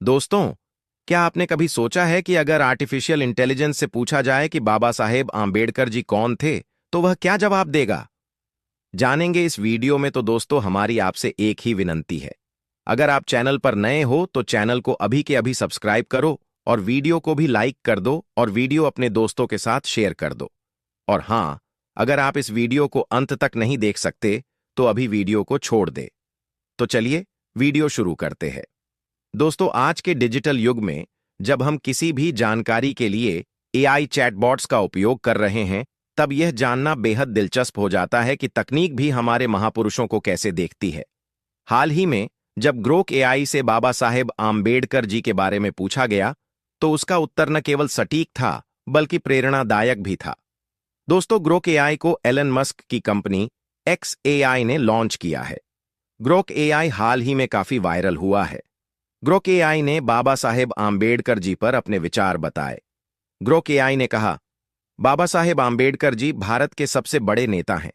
दोस्तों, क्या आपने कभी सोचा है कि अगर आर्टिफिशियल इंटेलिजेंस से पूछा जाए कि बाबा साहेब आम्बेडकर जी कौन थे, तो वह क्या जवाब देगा? जानेंगे इस वीडियो में। तो दोस्तों, हमारी आपसे एक ही विनंती है। अगर आप चैनल पर नए हो तो चैनल को अभी के अभी सब्सक्राइब करो और वीडियो को भी लाइक कर दो और वीडियो अपने दोस्तों के साथ शेयर कर दो। और हाँ, अगर आप इस वीडियो को अंत तक नहीं देख सकते तो अभी वीडियो को छोड़ दे। तो चलिए वीडियो शुरू करते हैं। दोस्तों, आज के डिजिटल युग में जब हम किसी भी जानकारी के लिए एआई चैटबॉट्स का उपयोग कर रहे हैं, तब यह जानना बेहद दिलचस्प हो जाता है कि तकनीक भी हमारे महापुरुषों को कैसे देखती है। हाल ही में जब ग्रोक एआई से बाबा साहेब आम्बेडकर जी के बारे में पूछा गया, तो उसका उत्तर न केवल सटीक था बल्कि प्रेरणादायक भी था। दोस्तों, ग्रोक एआई को एलन मस्क की कंपनी एक्स एआई ने लॉन्च किया है। ग्रोक एआई हाल ही में काफी वायरल हुआ है। ग्रोक एआई ने बाबा साहेब आम्बेडकर जी पर अपने विचार बताए। ग्रोक एआई ने कहा, बाबा साहेब आम्बेडकर जी भारत के सबसे बड़े नेता हैं।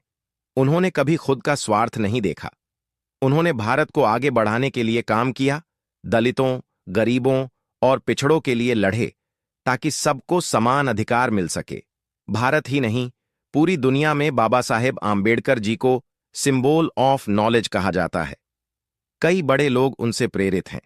उन्होंने कभी खुद का स्वार्थ नहीं देखा। उन्होंने भारत को आगे बढ़ाने के लिए काम किया, दलितों, गरीबों और पिछड़ों के लिए लड़े ताकि सबको समान अधिकार मिल सके। भारत ही नहीं, पूरी दुनिया में बाबा साहेब आम्बेडकर जी को सिंबल ऑफ नॉलेज कहा जाता है। कई बड़े लोग उनसे प्रेरित हैं,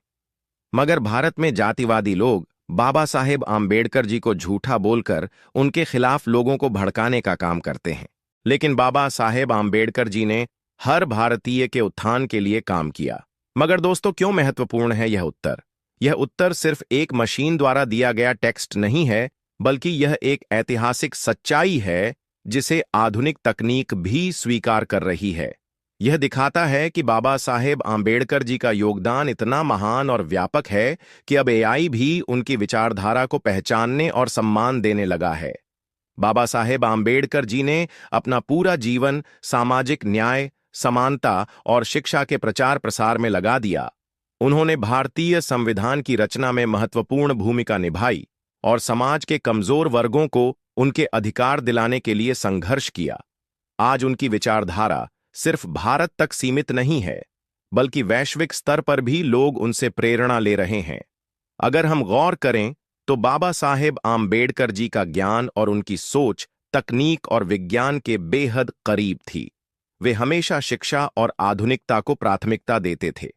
मगर भारत में जातिवादी लोग बाबा साहेब आम्बेडकर जी को झूठा बोलकर उनके खिलाफ लोगों को भड़काने का काम करते हैं। लेकिन बाबा साहेब आम्बेडकर जी ने हर भारतीय के उत्थान के लिए काम किया। मगर दोस्तों, क्यों महत्वपूर्ण है यह उत्तर? यह उत्तर सिर्फ एक मशीन द्वारा दिया गया टेक्स्ट नहीं है, बल्कि यह एक ऐतिहासिक सच्चाई है जिसे आधुनिक तकनीक भी स्वीकार कर रही है। यह दिखाता है कि बाबा साहेब आम्बेडकर जी का योगदान इतना महान और व्यापक है कि अब एआई भी उनकी विचारधारा को पहचानने और सम्मान देने लगा है। बाबा साहेब आम्बेडकर जी ने अपना पूरा जीवन सामाजिक न्याय, समानता और शिक्षा के प्रचार प्रसार में लगा दिया। उन्होंने भारतीय संविधान की रचना में महत्वपूर्ण भूमिका निभाई और समाज के कमजोर वर्गों को उनके अधिकार दिलाने के लिए संघर्ष किया। आज उनकी विचारधारा सिर्फ भारत तक सीमित नहीं है, बल्कि वैश्विक स्तर पर भी लोग उनसे प्रेरणा ले रहे हैं। अगर हम गौर करें तो बाबा साहेब आम्बेडकर जी का ज्ञान और उनकी सोच तकनीक और विज्ञान के बेहद करीब थी। वे हमेशा शिक्षा और आधुनिकता को प्राथमिकता देते थे।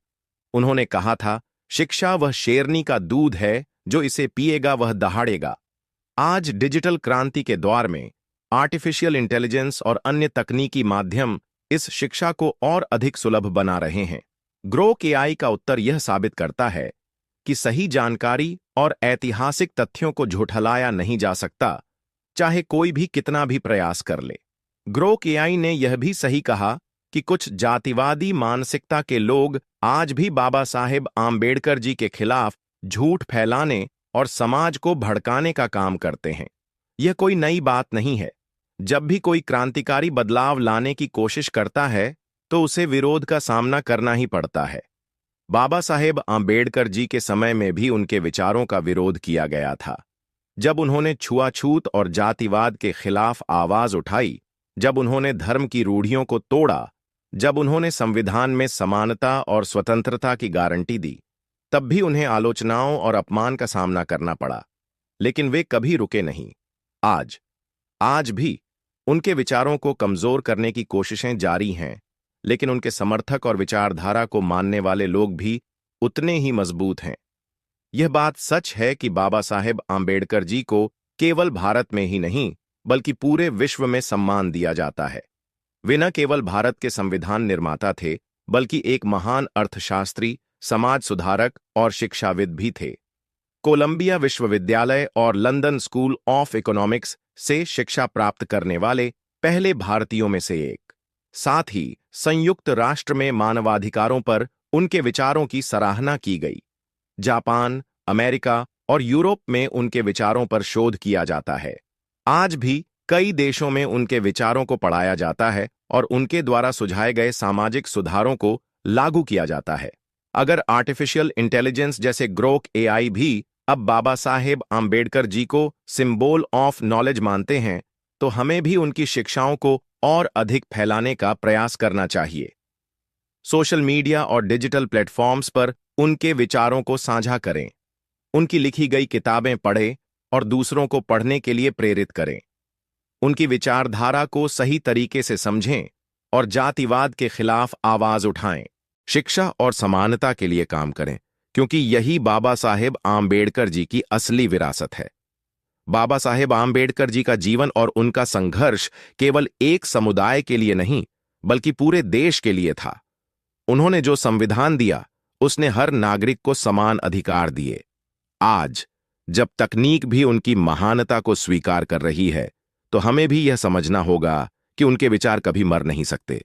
उन्होंने कहा था, शिक्षा वह शेरनी का दूध है, जो इसे पिएगा वह दहाड़ेगा। आज डिजिटल क्रांति के दौर में आर्टिफिशियल इंटेलिजेंस और अन्य तकनीकी माध्यम इस शिक्षा को और अधिक सुलभ बना रहे हैं। ग्रोक एआई का उत्तर यह साबित करता है कि सही जानकारी और ऐतिहासिक तथ्यों को झुठलाया नहीं जा सकता, चाहे कोई भी कितना भी प्रयास कर ले। ग्रोक एआई ने यह भी सही कहा कि कुछ जातिवादी मानसिकता के लोग आज भी बाबा साहेब आम्बेडकर जी के खिलाफ झूठ फैलाने और समाज को भड़काने का काम करते हैं। यह कोई नई बात नहीं है। जब भी कोई क्रांतिकारी बदलाव लाने की कोशिश करता है, तो उसे विरोध का सामना करना ही पड़ता है। बाबा साहेब आम्बेडकर जी के समय में भी उनके विचारों का विरोध किया गया था। जब उन्होंने छुआछूत और जातिवाद के खिलाफ आवाज उठाई, जब उन्होंने धर्म की रूढ़ियों को तोड़ा, जब उन्होंने संविधान में समानता और स्वतंत्रता की गारंटी दी, तब भी उन्हें आलोचनाओं और अपमान का सामना करना पड़ा। लेकिन वे कभी रुके नहीं। आज भी उनके विचारों को कमजोर करने की कोशिशें जारी हैं, लेकिन उनके समर्थक और विचारधारा को मानने वाले लोग भी उतने ही मजबूत हैं। यह बात सच है कि बाबा साहेब आम्बेडकर जी को केवल भारत में ही नहीं, बल्कि पूरे विश्व में सम्मान दिया जाता है। वे न केवल भारत के संविधान निर्माता थे, बल्कि एक महान अर्थशास्त्री, समाज सुधारक और शिक्षाविद भी थे। कोलंबिया विश्वविद्यालय और लंदन स्कूल ऑफ इकोनॉमिक्स से शिक्षा प्राप्त करने वाले पहले भारतीयों में से एक। साथ ही संयुक्त राष्ट्र में मानवाधिकारों पर उनके विचारों की सराहना की गई। जापान, अमेरिका और यूरोप में उनके विचारों पर शोध किया जाता है। आज भी कई देशों में उनके विचारों को पढ़ाया जाता है और उनके द्वारा सुझाए गए सामाजिक सुधारों को लागू किया जाता है। अगर आर्टिफिशियल इंटेलिजेंस जैसे ग्रोक एआई भी अब बाबा साहेब आम्बेडकर जी को सिंबल ऑफ नॉलेज मानते हैं, तो हमें भी उनकी शिक्षाओं को और अधिक फैलाने का प्रयास करना चाहिए। सोशल मीडिया और डिजिटल प्लेटफॉर्म्स पर उनके विचारों को साझा करें उनकी लिखी गई किताबें पढ़ें और दूसरों को पढ़ने के लिए प्रेरित करें। उनकी विचारधारा को सही तरीके से समझें और जातिवाद के खिलाफ आवाज उठाएं। शिक्षा और समानता के लिए काम करें, क्योंकि यही बाबा साहेब आम्बेडकर जी की असली विरासत है। बाबा साहेब आम्बेडकर जी का जीवन और उनका संघर्ष केवल एक समुदाय के लिए नहीं, बल्कि पूरे देश के लिए था। उन्होंने जो संविधान दिया, उसने हर नागरिक को समान अधिकार दिए। आज जब तकनीक भी उनकी महानता को स्वीकार कर रही है, तो हमें भी यह समझना होगा कि उनके विचार कभी मर नहीं सकते।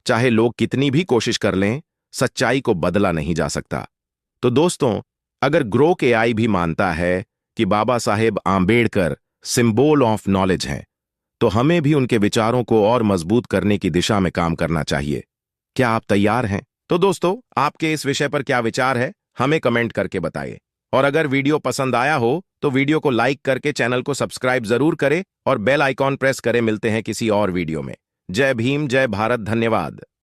चाहे लोग कितनी भी कोशिश कर लें, सच्चाई को बदला नहीं जा सकता। तो दोस्तों, अगर ग्रोक एआई भी मानता है कि Baba Saheb Ambedkar symbol of knowledge हैं, तो हमें भी उनके विचारों को और मजबूत करने की दिशा में काम करना चाहिए। क्या आप तैयार हैं? तो दोस्तों, आपके इस विषय पर क्या विचार है, हमें कमेंट करके बताइए। और अगर वीडियो पसंद आया हो तो वीडियो को लाइक करके चैनल को सब्सक्राइब जरूर करें और बेल आइकॉन प्रेस करें। मिलते हैं किसी और वीडियो में। जय भीम, जय भारत, धन्यवाद।